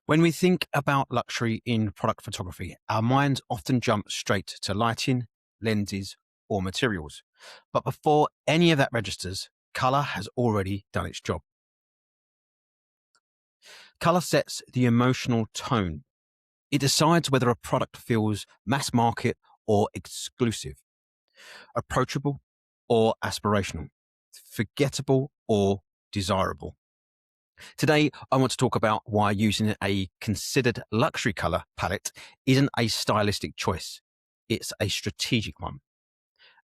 When we think about luxury in product photography, our minds often jump straight to lighting, lenses, or materials. But before any of that registers, color has already done its job. Color sets the emotional tone. It decides whether a product feels mass market or exclusive, approachable or aspirational, forgettable or desirable. Today, I want to talk about why using a considered luxury color palette isn't a stylistic choice. It's a strategic one.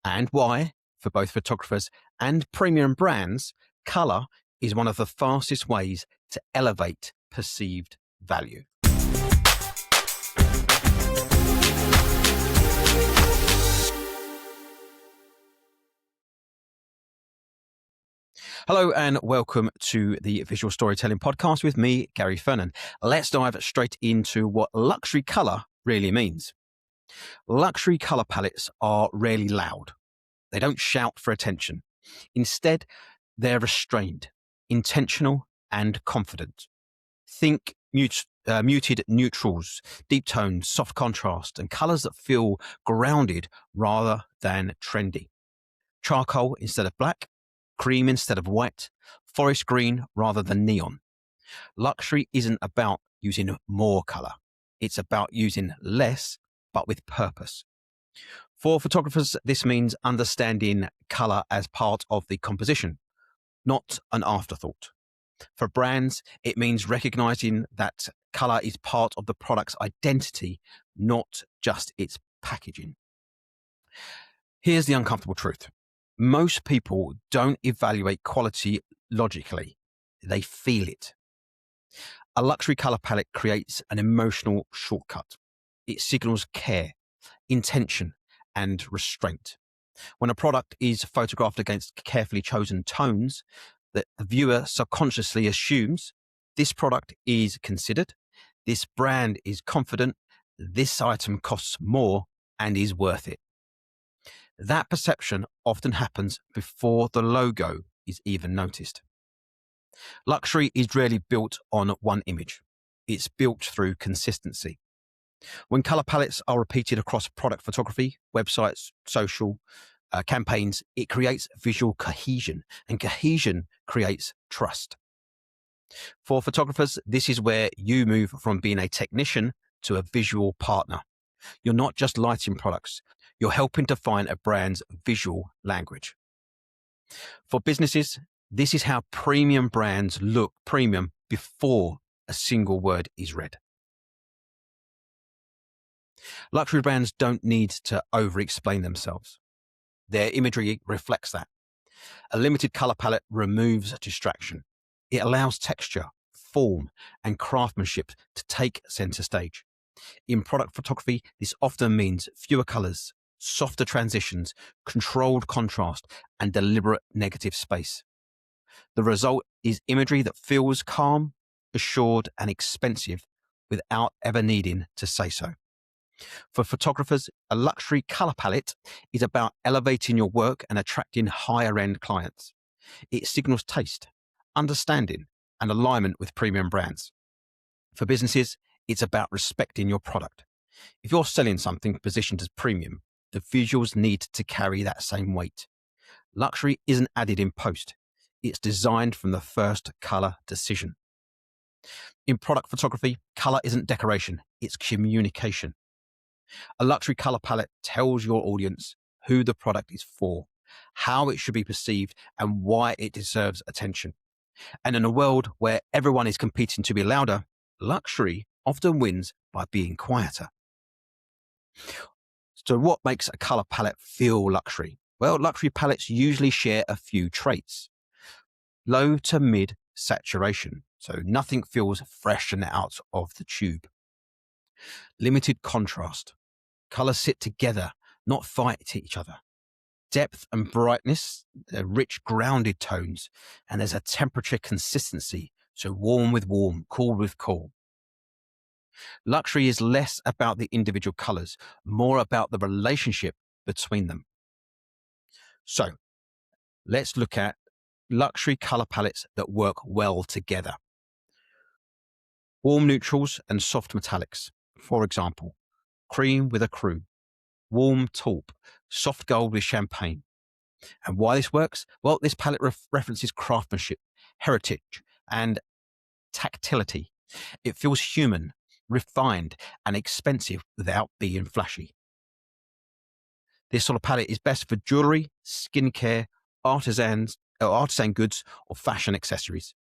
And why, for both photographers and premium brands, color is one of the fastest ways to elevate perceived value. Hello and welcome to the Visual Storytelling Podcast with me, Gary Fernon. Let's dive straight into what luxury color really means. Luxury color palettes are rarely loud. They don't shout for attention. Instead, they're restrained, intentional, and confident. Think muted neutrals, deep tones, soft contrast, and colors that feel grounded rather than trendy. Charcoal instead of black, cream instead of white, forest green rather than neon. Luxury isn't about using more color. It's about using less, but with purpose. For photographers, this means understanding color as part of the composition, not an afterthought. For brands, it means recognizing that color is part of the product's identity, not just its packaging. Here's the uncomfortable truth. Most people don't evaluate quality logically. They feel it. A luxury color palette creates an emotional shortcut. It signals care, intention, and restraint. When a product is photographed against carefully chosen tones, the viewer subconsciously assumes this product is considered, this brand is confident, this item costs more and is worth it. That perception often happens before the logo is even noticed. Luxury is rarely built on one image. It's built through consistency. When color palettes are repeated across product photography, websites, social campaigns, it creates visual cohesion, and cohesion creates trust. For photographers, this is where you move from being a technician to a visual partner. You're not just lighting products. You're helping define a brand's visual language. For businesses, this is how premium brands look premium before a single word is read. Luxury brands don't need to over-explain themselves. Their imagery reflects that. A limited color palette removes distraction. It allows texture, form, and craftsmanship to take center stage. In product photography, this often means fewer colors, softer transitions, controlled contrast, and deliberate negative space. The result is imagery that feels calm, assured, and expensive without ever needing to say so. For photographers, a luxury color palette is about elevating your work and attracting higher-end clients. It signals taste, understanding, and alignment with premium brands. For businesses, it's about respecting your product. If you're selling something positioned as premium, the visuals need to carry that same weight. Luxury isn't added in post. It's designed from the first color decision. In product photography, color isn't decoration, it's communication. A luxury color palette tells your audience who the product is for, how it should be perceived, and why it deserves attention. And in a world where everyone is competing to be louder, luxury often wins by being quieter. So what makes a color palette feel luxury? Well, luxury palettes usually share a few traits. Low to mid saturation, so nothing feels fresh and out of the tube. Limited contrast. Colors sit together, not fight each other. Depth and brightness, they're rich, grounded tones, and there's a temperature consistency, so warm with warm, cool with cool. Luxury is less about the individual colors, more about the relationship between them. So let's look at luxury color palettes that work well together. Warm neutrals and soft metallics. For example, cream with a crew, warm taupe, soft gold with champagne. And why this works? Well, this palette references craftsmanship, heritage, and tactility. It feels human, refined, and expensive without being flashy. This sort of palette is best for jewelry, skincare, artisan goods, or fashion accessories.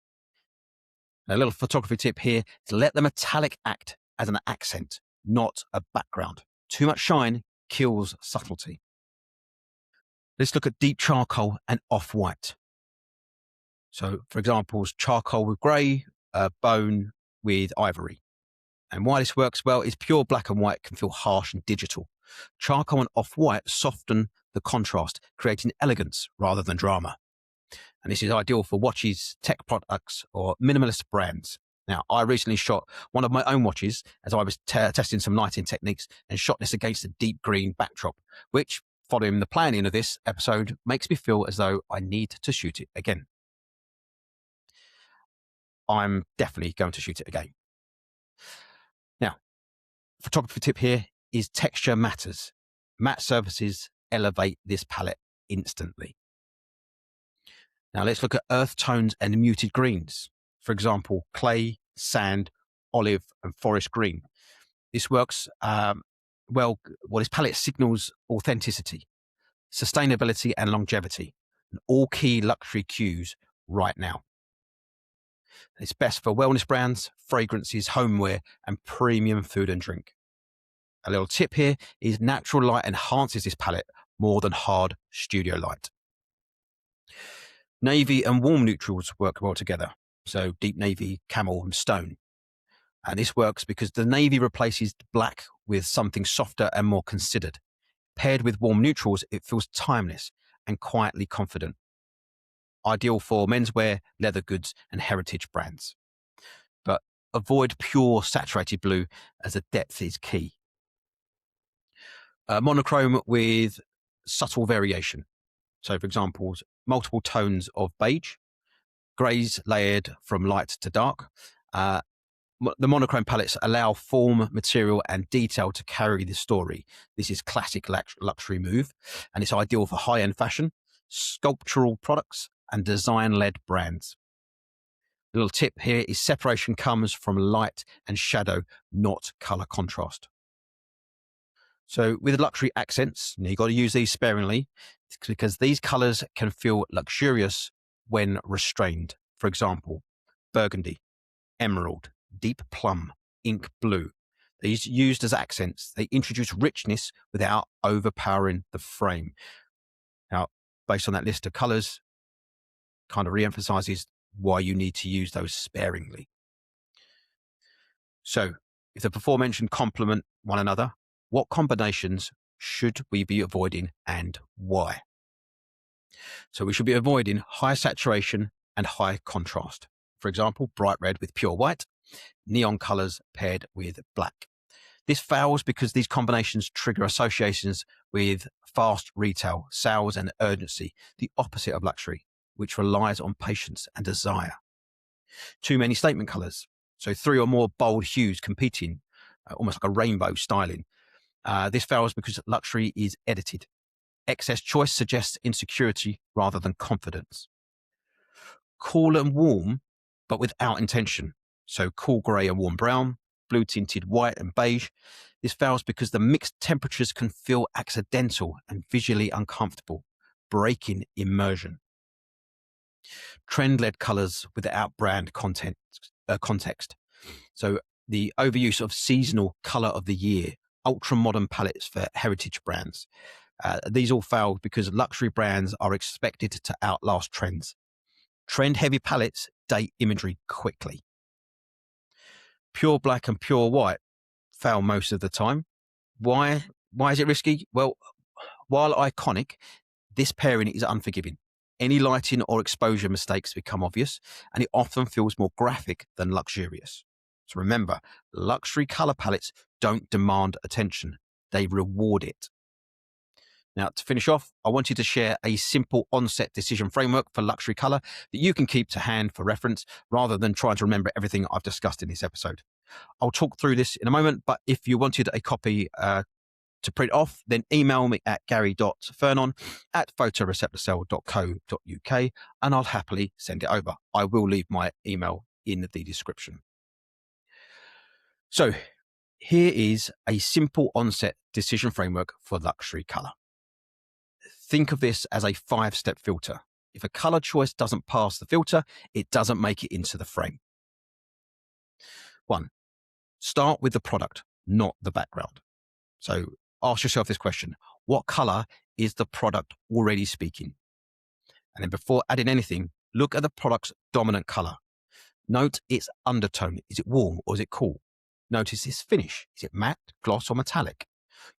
A little photography tip here is let the metallic act as an accent, not a background. Too much shine kills subtlety. Let's look at deep charcoal and off-white. So, for example, charcoal with grey, bone with ivory. And why this works well is pure black and white can feel harsh and digital. Charcoal and off-white soften the contrast, creating elegance rather than drama. And this is ideal for watches, tech products, or minimalist brands. Now, I recently shot one of my own watches as I was testing some lighting techniques and shot this against a deep green backdrop, which, following the planning of this episode, makes me feel as though I need to shoot it again. I'm definitely going to shoot it again. Now, photography tip here is texture matters. Matte surfaces elevate this palette instantly. Now let's look at earth tones and muted greens. For example, clay, sand, olive, and forest green. This works well. This palette signals authenticity, sustainability, and longevity, and all key luxury cues right now. It's best for wellness brands, fragrances, homeware, and premium food and drink. A little tip here is natural light enhances this palette more than hard studio light. Navy and warm neutrals work well together. So deep navy, camel, and stone. And this works because the navy replaces black with something softer and more considered. Paired with warm neutrals, it feels timeless and quietly confident. Ideal for menswear, leather goods, and heritage brands. But avoid pure saturated blue as the depth is key. Monochrome with subtle variation. So, for example, multiple tones of beige, greys layered from light to dark. The monochrome palettes allow form, material, and detail to carry the story. This is classic luxury move, and it's ideal for high-end fashion, sculptural products, and design-led brands. A little tip here is separation comes from light and shadow, not color contrast. So with luxury accents, you've got to use these sparingly because these colors can feel luxurious when restrained. For example, burgundy, emerald, deep plum, ink blue. These used as accents, they introduce richness without overpowering the frame. Now, based on that list of colors, kind of re-emphasizes why you need to use those sparingly. So if the before-mentioned complement one another, what combinations should we be avoiding and why? So we should be avoiding high saturation and high contrast. For example, bright red with pure white, neon colors paired with black. This fails because these combinations trigger associations with fast retail, sales, and urgency, the opposite of luxury, which relies on patience and desire. Too many statement colors, so 3 or more bold hues competing, almost like a rainbow styling. This fails because luxury is edited. Excess choice suggests insecurity rather than confidence. Cool and warm, but without intention. So cool grey and warm brown, blue tinted white and beige. This fails because the mixed temperatures can feel accidental and visually uncomfortable, breaking immersion. Trend-led colors without brand context. So the overuse of seasonal color of the year, ultra-modern palettes for heritage brands. These all failed because luxury brands are expected to outlast trends. Trend-heavy palettes date imagery quickly. Pure black and pure white fail most of the time. Why is it risky? Well, while iconic, this pairing is unforgiving. Any lighting or exposure mistakes become obvious, and it often feels more graphic than luxurious. So remember, luxury color palettes don't demand attention. They reward it. Now, to finish off, I wanted to share a simple onset decision framework for luxury color that you can keep to hand for reference rather than trying to remember everything I've discussed in this episode. I'll talk through this in a moment, but if you wanted a copy to print off, then email me at gary.fernon@photoreceptorcell.co.uk and I'll happily send it over. I will leave my email in the description. So here is a simple onset decision framework for luxury color. Think of this as a 5-step filter. If a color choice doesn't pass the filter, it doesn't make it into the frame. 1. Start with the product, not the background. So ask yourself this question: what color is the product already speaking? And then before adding anything, look at the product's dominant color. Note its undertone. Is it warm or is it cool? Notice its finish. Is it matte, gloss, or metallic?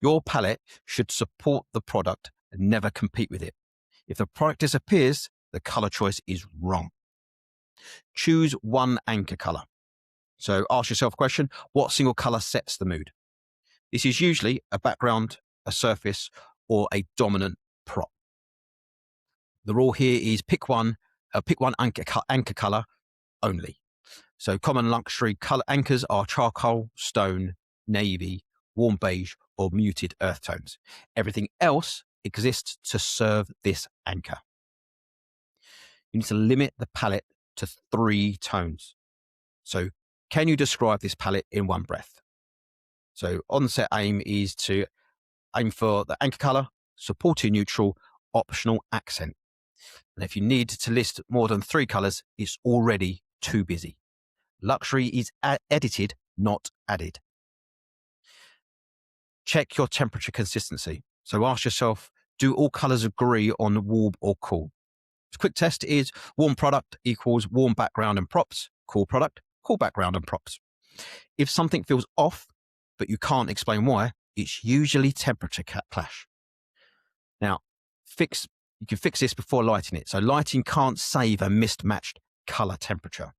Your palette should support the product and never compete with it. If the product disappears, the color choice is wrong. Choose one anchor color. So ask yourself a question: what single color sets the mood? This is usually a background, a surface, or a dominant prop. The rule here is pick one anchor color only. So common luxury color anchors are charcoal, stone, navy, warm beige, or muted earth tones. Everything else exists to serve this anchor. You need to limit the palette to 3 tones. So can you describe this palette in one breath? So onset aim is to aim for the anchor color, supporting neutral, optional accent. And if you need to list more than 3 colors, it's already too busy. Luxury is edited, not added. Check your temperature consistency. So ask yourself, do all colors agree on warm or cool? A quick test is warm product equals warm background and props, cool product, cool background and props. If something feels off, but you can't explain why, it's usually temperature clash. Now, you can fix this before lighting it. So lighting can't save a mismatched color temperature.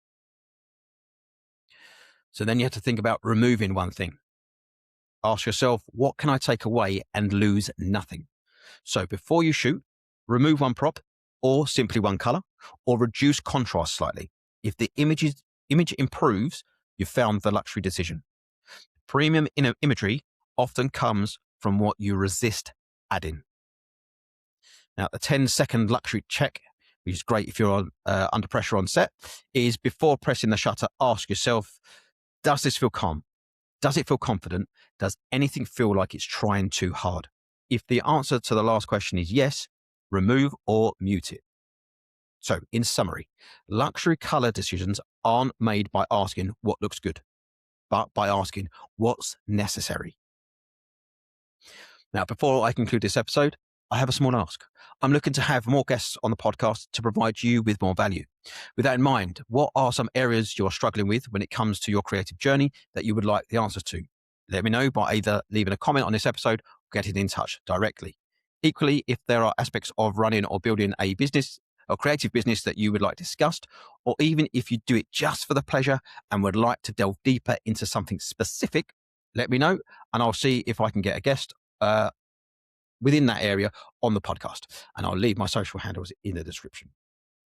So then you have to think about removing one thing. Ask yourself, what can I take away and lose nothing? So before you shoot, remove one prop or simply one color, or reduce contrast slightly. If the image improves, you've found the luxury decision. Premium imagery often comes from what you resist adding. Now, the 10-second luxury check, which is great if you're under pressure on set, is before pressing the shutter, ask yourself, does this feel calm? Does it feel confident? Does anything feel like it's trying too hard? If the answer to the last question is yes, remove or mute it. So, in summary, luxury color decisions aren't made by asking what looks good, but by asking what's necessary. Now, before I conclude this episode, I have a small ask. I'm looking to have more guests on the podcast to provide you with more value. With that in mind, what are some areas you're struggling with when it comes to your creative journey that you would like the answers to? Let me know by either leaving a comment on this episode or getting in touch directly. Equally, if there are aspects of running or building a business or creative business that you would like discussed, or even if you do it just for the pleasure and would like to delve deeper into something specific, let me know and I'll see if I can get a guest within that area on the podcast. And I'll leave my social handles in the description.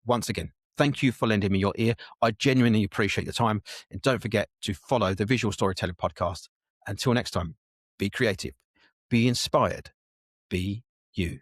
Once again, thank you for lending me your ear. I genuinely appreciate your time. And don't forget to follow the Visual Storytelling Podcast. Until next time, be creative, be inspired, be you.